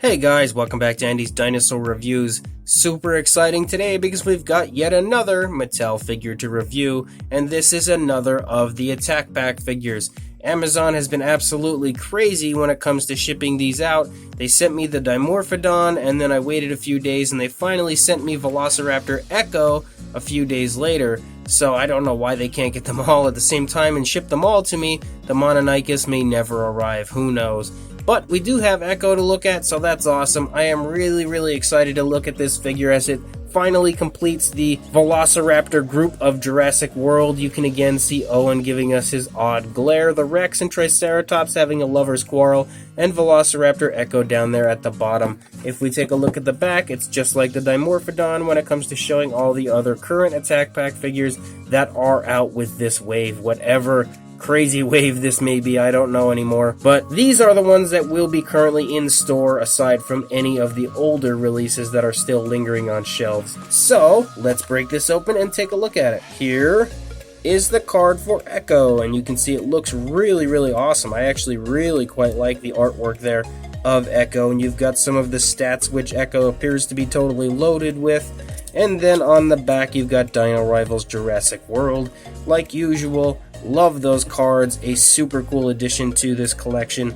Hey guys, welcome back to Andy's Dinosaur Reviews. Super exciting today because we've got yet another Mattel figure to review, and this is another of the Attack Pack figures. Amazon has been absolutely crazy when it comes to shipping these out. They sent me the Dimorphodon, and then I waited a few days, and they finally sent me Velociraptor Echo a few days later. So I don't know why they can't get them all at the same time and ship them all to me. The Mononychus may never arrive, who knows. But we do have Echo to look at, so that's awesome. I am really excited to look at this figure as it finally completes the Velociraptor group of Jurassic World. You can again see Owen giving us his odd glare, the Rex and Triceratops having a lover's quarrel, and Velociraptor Echo down there at the bottom. If we take a look at the back, it's just like the Dimorphodon when it comes to showing all the other current Attack Pack figures that are out with this wave, whatever crazy wave this may be, I don't know anymore. But these are the ones that will be currently in store aside from any of the older releases that are still lingering on shelves. So let's break this open and take a look at it. Here is the card for Echo, and you can see it looks really awesome. I actually really quite like the artwork there of Echo, and you've got some of the stats which Echo appears to be totally loaded with. And then on the back you've got Dino Rivals Jurassic World. Like usual, love those cards, a super cool addition to this collection.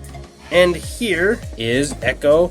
And here is Echo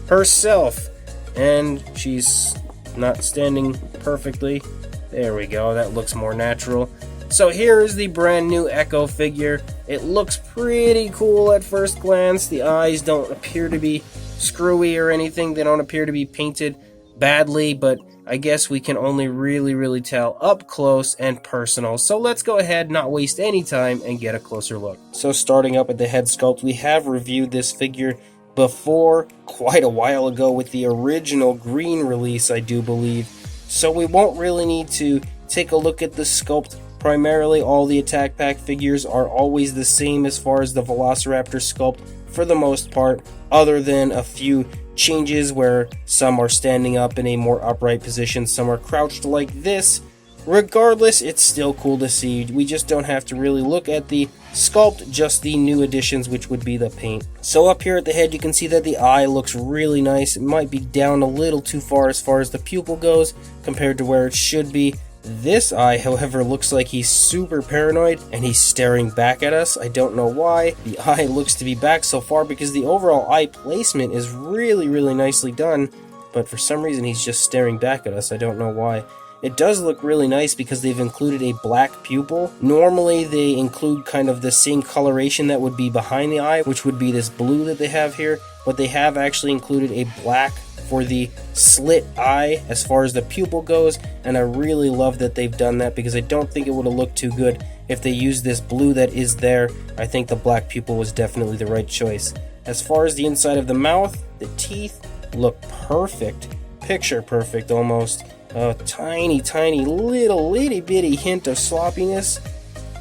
herself, and she's not standing perfectly. There we go, that looks more natural. So here is the brand new Echo figure. It looks pretty cool at first glance. The eyes don't appear to be screwy or anything. They don't appear to be painted badly, but I guess we can only really tell up close and personal. So let's go ahead, not waste any time, and get a closer look. So starting up at the head sculpt, we have reviewed this figure before quite a while ago with the original green release, I do believe. So we won't really need to take a look at the sculpt. Primarily, all the Attack Pack figures are always the same as far as the Velociraptor sculpt for the most part, other than a few changes where some are standing up in a more upright position, some are crouched like this. Regardless, it's still cool to see. We just don't have to really look at the sculpt, just the new additions, which would be the paint. So up here at the head, you can see that the eye looks really nice. It might be down a little too far as the pupil goes compared to where it should be. This eye, however, looks like he's super paranoid and he's staring back at us. I don't know why the eye looks to be back so far, because the overall eye placement is really nicely done, but for some reason he's just staring back at us. I don't know why. It does look really nice because they've included a black pupil. Normally they include kind of the same coloration that would be behind the eye, which would be this blue that they have here, but they have actually included a black for the slit eye as far as the pupil goes, and I really love that they've done that because I don't think it would have looked too good if they used this blue that is there. I think the black pupil was definitely the right choice. As far as the inside of the mouth, the teeth look perfect, picture perfect almost. A tiny little itty bitty hint of sloppiness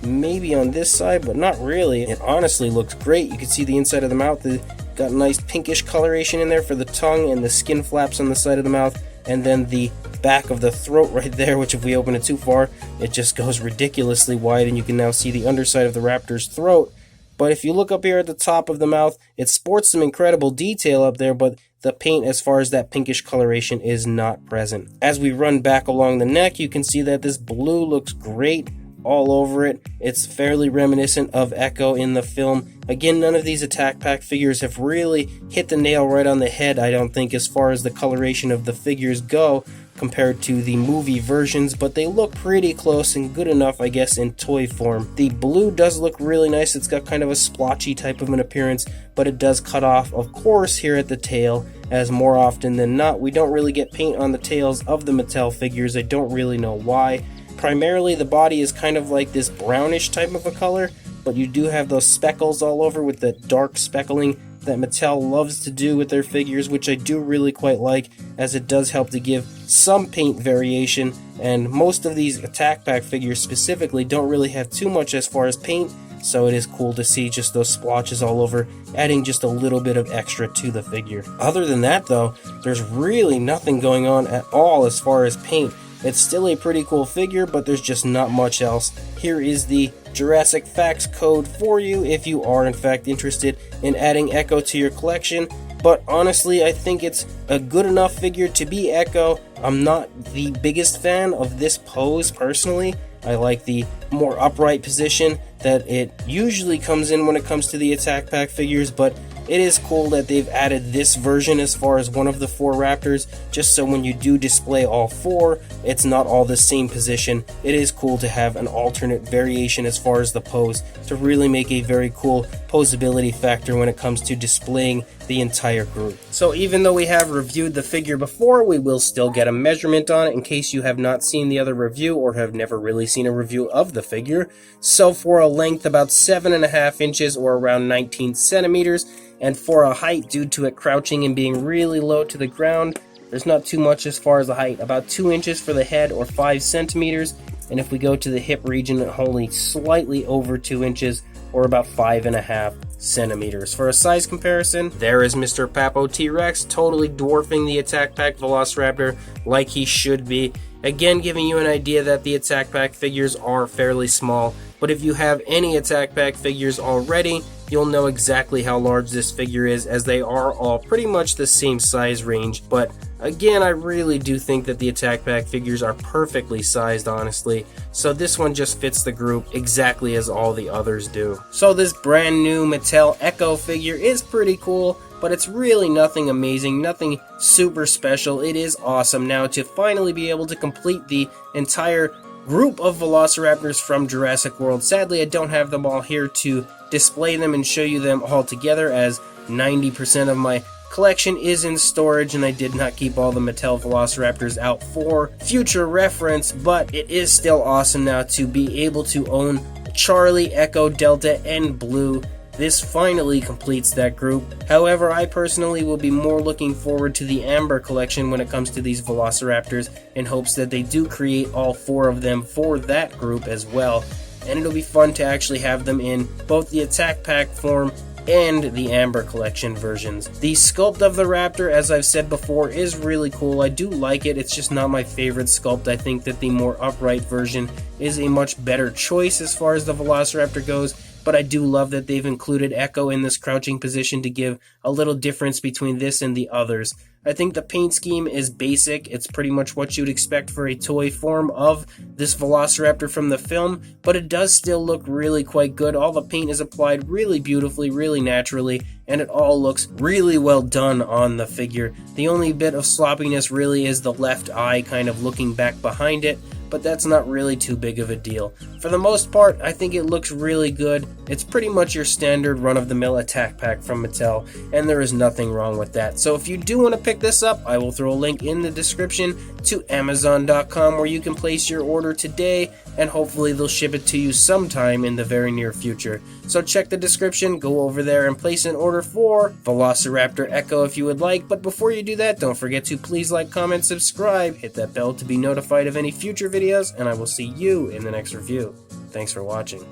maybe on this side, but not really. It honestly looks great. You can see the inside of the mouth. Got a nice pinkish coloration in there for the tongue and the skin flaps on the side of the mouth, and then the back of the throat right there, which if we open it too far, it just goes ridiculously wide, and you can now see the underside of the raptor's throat. But if you look up here at the top of the mouth, it sports some incredible detail up there, but the paint as far as that pinkish coloration is not present. As we run back along the neck, you can see that this blue looks great all over it. It's fairly reminiscent of Echo in the film. Again, none of these Attack Pack figures have really hit the nail right on the head, I don't think, as far as the coloration of the figures go compared to the movie versions, but they look pretty close and good enough, I guess, in toy form. The blue does look really nice. It's got kind of a splotchy type of an appearance, but it does cut off, of course, here at the tail, as more often than not, we don't really get paint on the tails of the Mattel figures. I don't really know why. Primarily, the body is kind of like this brownish type of a color, but you do have those speckles all over with the dark speckling that Mattel loves to do with their figures, which I do really quite like, as it does help to give some paint variation, and most of these Attack Pack figures specifically don't really have too much as far as paint, so it is cool to see just those splotches all over, adding just a little bit of extra to the figure. Other than that though, there's really nothing going on at all as far as paint. It's still a pretty cool figure, but there's just not much else. Here is the Jurassic Facts code for you if you are in fact interested in adding Echo to your collection. but honestly I think it's a good enough figure to be Echo. I'm not the biggest fan of this pose personally. I like the more upright position that it usually comes in when it comes to the Attack Pack figures, but it is cool that they've added this version as far as one of the 4 Raptors, just so when you do display all 4, it's not all the same position. It is cool to have an alternate variation as far as the pose to really make a very cool posability factor when it comes to displaying the entire group. So even though we have reviewed the figure before, we will still get a measurement on it in case you have not seen the other review or have never really seen a review of the figure. So for a length about 7.5 inches or around 19 centimeters, and for a height, due to it crouching and being really low to the ground, there's not too much as far as the height. About 2 inches for the head or 5 centimeters, and if we go to the hip region, only slightly over 2 inches or about 5.5 centimeters. For a size comparison, there is Mr. Papo T-Rex, totally dwarfing the Attack Pack Velociraptor like he should be. Again, giving you an idea that the Attack Pack figures are fairly small, but if you have any Attack Pack figures already, you'll know exactly how large this figure is, as they are all pretty much the same size range. But again, I really do think that the Attack Pack figures are perfectly sized, honestly. So this one just fits the group exactly as all the others do. So this brand new Mattel Echo figure is pretty cool, but it's really nothing amazing, nothing super special. It is awesome now to finally be able to complete the entire group of Velociraptors from Jurassic World. Sadly, I don't have them all here to display them and show you them all together, as 90% of my collection is in storage and I did not keep all the Mattel Velociraptors out for future reference, but it is still awesome now to be able to own Charlie, Echo, Delta, and Blue. This finally completes that group. However, I personally will be more looking forward to the Amber collection when it comes to these Velociraptors, in hopes that they do create all 4 of them for that group as well. And it'll be fun to actually have them in both the Attack Pack form and the Amber collection versions. The sculpt of the Raptor, as I've said before, is really cool. I do like it. It's just not my favorite sculpt. I think that the more upright version is a much better choice as far as the Velociraptor goes. But I do love that they've included Echo in this crouching position to give a little difference between this and the others. I think the paint scheme is basic. It's pretty much what you'd expect for a toy form of this Velociraptor from the film, but it does still look really quite good. All the paint is applied really beautifully, really naturally, and it all looks really well done on the figure. The only bit of sloppiness really is the left eye kind of looking back behind it, but that's not really too big of a deal. For the most part, I think it looks really good. It's pretty much your standard run-of-the-mill Attack Pack from Mattel, and there is nothing wrong with that. So if you do want to pick this up, I will throw a link in the description to Amazon.com where you can place your order today, and hopefully they'll ship it to you sometime in the very near future. So check the description, go over there and place an order for Velociraptor Echo if you would like. But before you do that, don't forget to please like, comment, subscribe, hit that bell to be notified of any future videos, and I will see you in the next review. Thanks for watching.